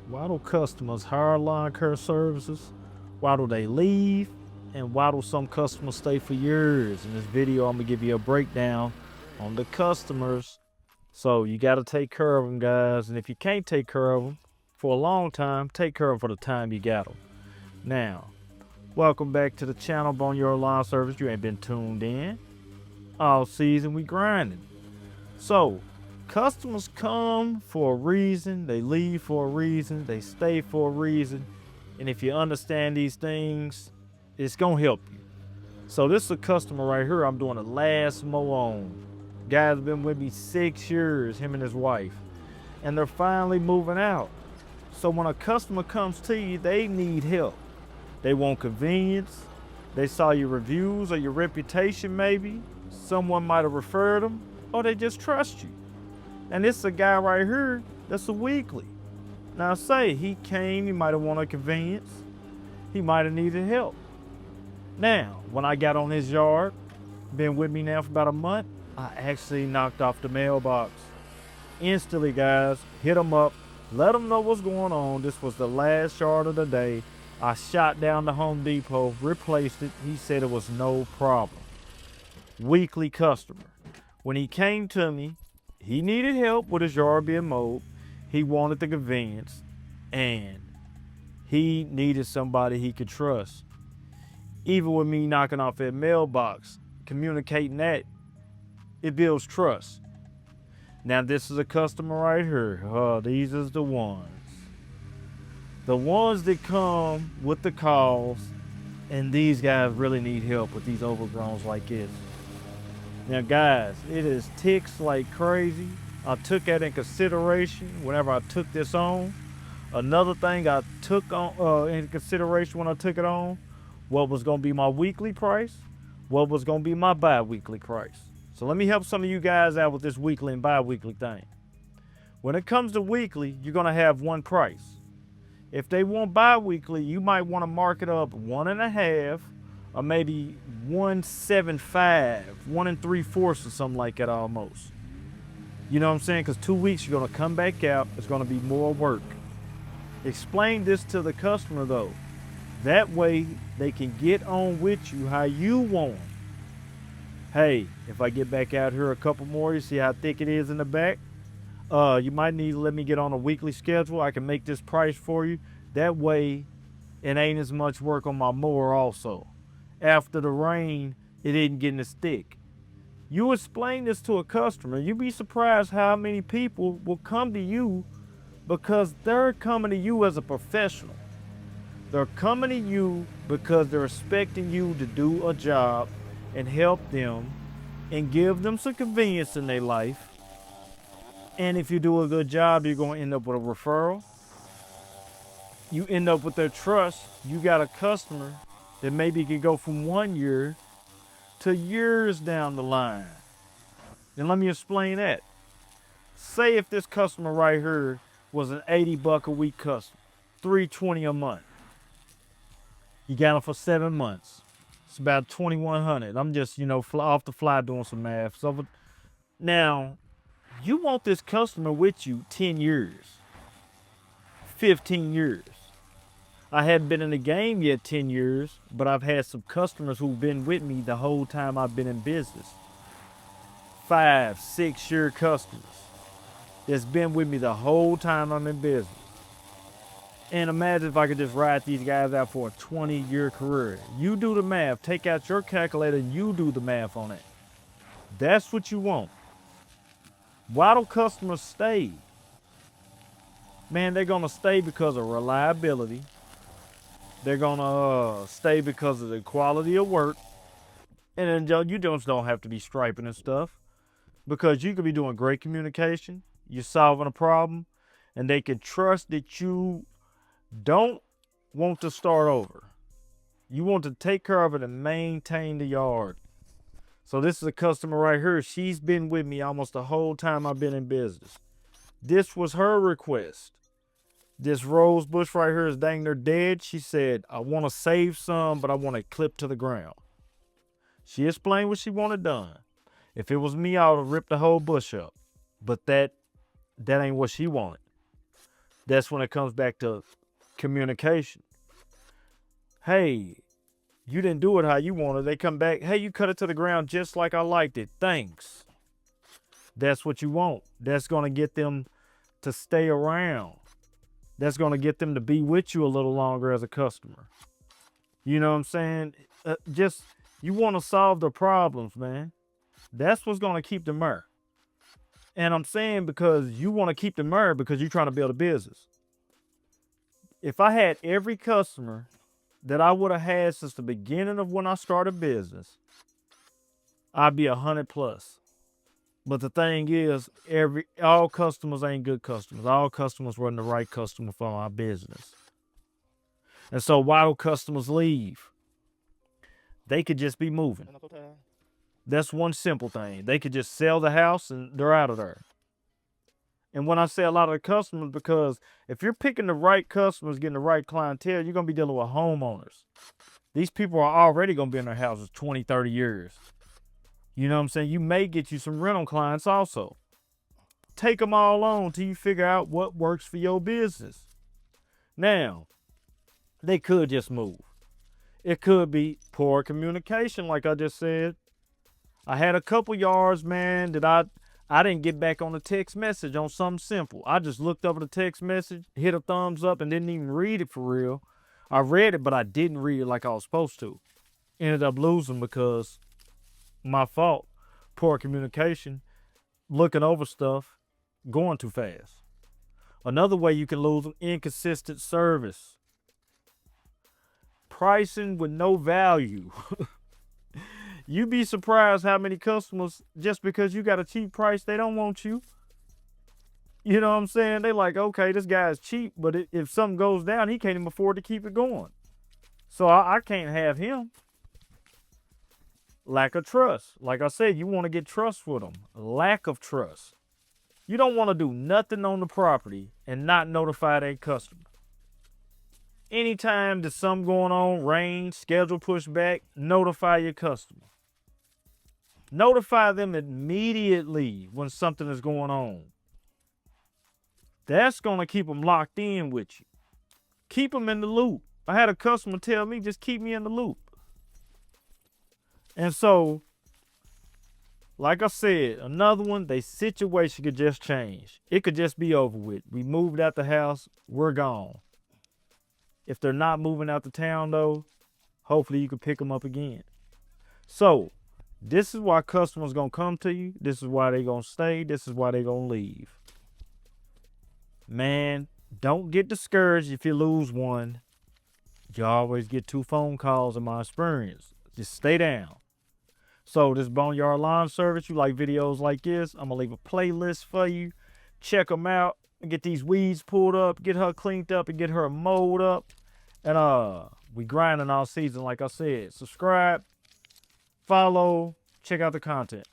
Why do customers hire lawn care services? Why do they leave? And why do some customers stay for years? In this video, I'm gonna give you a breakdown on the customers. So you gotta take care of them, guys. And if you can't take care of them for a long time, take care of them for the time you got them. Now, welcome back to the channel, Boneyard Lawn Service. You ain't been tuned in. All season we grinding. So, customers come for a reason, they leave for a reason, they stay for a reason. And if you understand these things, it's gonna help you. So this is a customer right here I'm doing the last mow on. Guy's been with me 6 years, him and his wife. And they're finally moving out. So when a customer comes to you, they need help. They want convenience. They saw your reviews or your reputation maybe. Someone might have referred them, or they just trust you. And this is a guy right here that's a weekly. Now say he came, he might have wanted convenience. He might have needed help. Now, when I got on his yard, been with me now for about a month, I actually knocked off the mailbox. Instantly, guys, hit him up, let him know what's going on. This was the last yard of the day. I shot down the Home Depot, replaced it. He said it was no problem. Weekly customer. When he came to me, he needed help with his yard being mowed. He wanted the convenience, and he needed somebody he could trust. Even with me knocking off that mailbox, communicating that, it builds trust. Now this is a customer right here. These is the ones. The ones that come with the calls, and these guys really need help with these overgrowns like this. Now guys, it is ticks like crazy. I took that in consideration whenever I took this on. Another thing I took on in consideration when I took it on, what was gonna be my weekly price, what was gonna be my bi-weekly price. So let me help some of you guys out with this weekly and bi-weekly thing. When it comes to weekly, you're gonna have one price. If they want bi-weekly, you might wanna mark it up 1.5, or maybe 1.75, 1 3/4 or something like that almost. You know what I'm saying? Because 2 weeks you're gonna come back out, it's gonna be more work. Explain this to the customer though. That way they can get on with you how you want. Hey, if I get back out here a couple more, you see how thick it is in the back? You might need to let me get on a weekly schedule. I can make this price for you. That way it ain't as much work on my mower also. After the rain, it isn't getting as thick. You explain this to a customer, you'd be surprised how many people will come to you because they're coming to you as a professional. They're coming to you because they're expecting you to do a job and help them and give them some convenience in their life. And if you do a good job, you're going to end up with a referral. You end up with their trust. You got a customer that maybe could go from 1 year to years down the line. Then let me explain that. Say if this customer right here was an $80 a week customer, $320 a month. You got them for 7 months. It's about $2,100. I'm just, off the fly doing some math. So now, you want this customer with you 10 years, 15 years. I hadn't been in the game yet 10 years, but I've had some customers who've been with me the whole time I've been in business. 5, 6 year customers that's been with me the whole time I'm in business. And imagine if I could just ride these guys out for a 20-year career. You do the math, take out your calculator, and you do the math on it. That's what you want. Why do customers stay? Man, they're gonna stay because of reliability. They're gonna stay because of the quality of work. And then you just don't have to be striping and stuff, because you could be doing great communication, you're solving a problem, and they can trust that you don't want to start over. You want to take care of it and maintain the yard. So this is a customer right here. She's been with me almost the whole time I've been in business. This was her request. This rose bush right here is dang near dead. She said, I want to save some, but I want it clipped to the ground. She explained what she wanted done. If it was me, I would have ripped the whole bush up. But that ain't what she wanted. That's when it comes back to communication. Hey, you didn't do it how you wanted. They come back, hey, you cut it to the ground just like I liked it. Thanks. That's what you want. That's going to get them to stay around. That's going to get them to be with you a little longer as a customer. You know what I'm saying? You want to solve the problems, man. That's what's going to keep them there. And I'm saying because you want to keep them there because you're trying to build a business. If I had every customer that I would have had since the beginning of when I started business, I'd be 100+. But the thing is, all customers ain't good customers. All customers wasn't the right customer for my business. And so why do customers leave? They could just be moving. That's one simple thing. They could just sell the house and they're out of there. And when I say a lot of the customers, because if you're picking the right customers, getting the right clientele, you're going to be dealing with homeowners. These people are already going to be in their houses 20, 30 years. You know what I'm saying? You may get you some rental clients also. Take them all on till you figure out what works for your business. Now, they could just move. It could be poor communication, like I just said. I had a couple yards, man, that I didn't get back on the text message on something simple. I just looked over the text message, hit a thumbs up, and didn't even read it for real. I read it, but I didn't read it like I was supposed to. Ended up losing because my fault. Poor communication, looking over stuff, going too fast. Another way you can lose them, inconsistent service. Pricing with no value. You'd be surprised how many customers, just because you got a cheap price, they don't want you. You know what I'm saying? They like, okay, this guy's cheap, but if something goes down, he can't even afford to keep it going. So I can't have him. Lack of trust. Like I said, you want to get trust with them. Lack of trust. You don't want to do nothing on the property and not notify that customer. Anytime there's something going on, rain, schedule pushback, notify your customer. Notify them immediately when something is going on. That's going to keep them locked in with you. Keep them in the loop. I had a customer tell me, just keep me in the loop. And so, like I said, another one, their situation could just change. It could just be over with. We moved out the house, we're gone. If they're not moving out the town though, hopefully you can pick them up again. So, this is why customers gonna come to you. This is why they gonna stay. This is why they gonna leave. Man, don't get discouraged if you lose one. You always get 2 phone calls in my experience. Just stay down. So this Boneyard Lawn Service, you like videos like this, I'm gonna leave a playlist for you. Check them out and get these weeds pulled up, get her cleaned up and get her mowed up. And we grinding all season, like I said. Subscribe, follow, check out the content.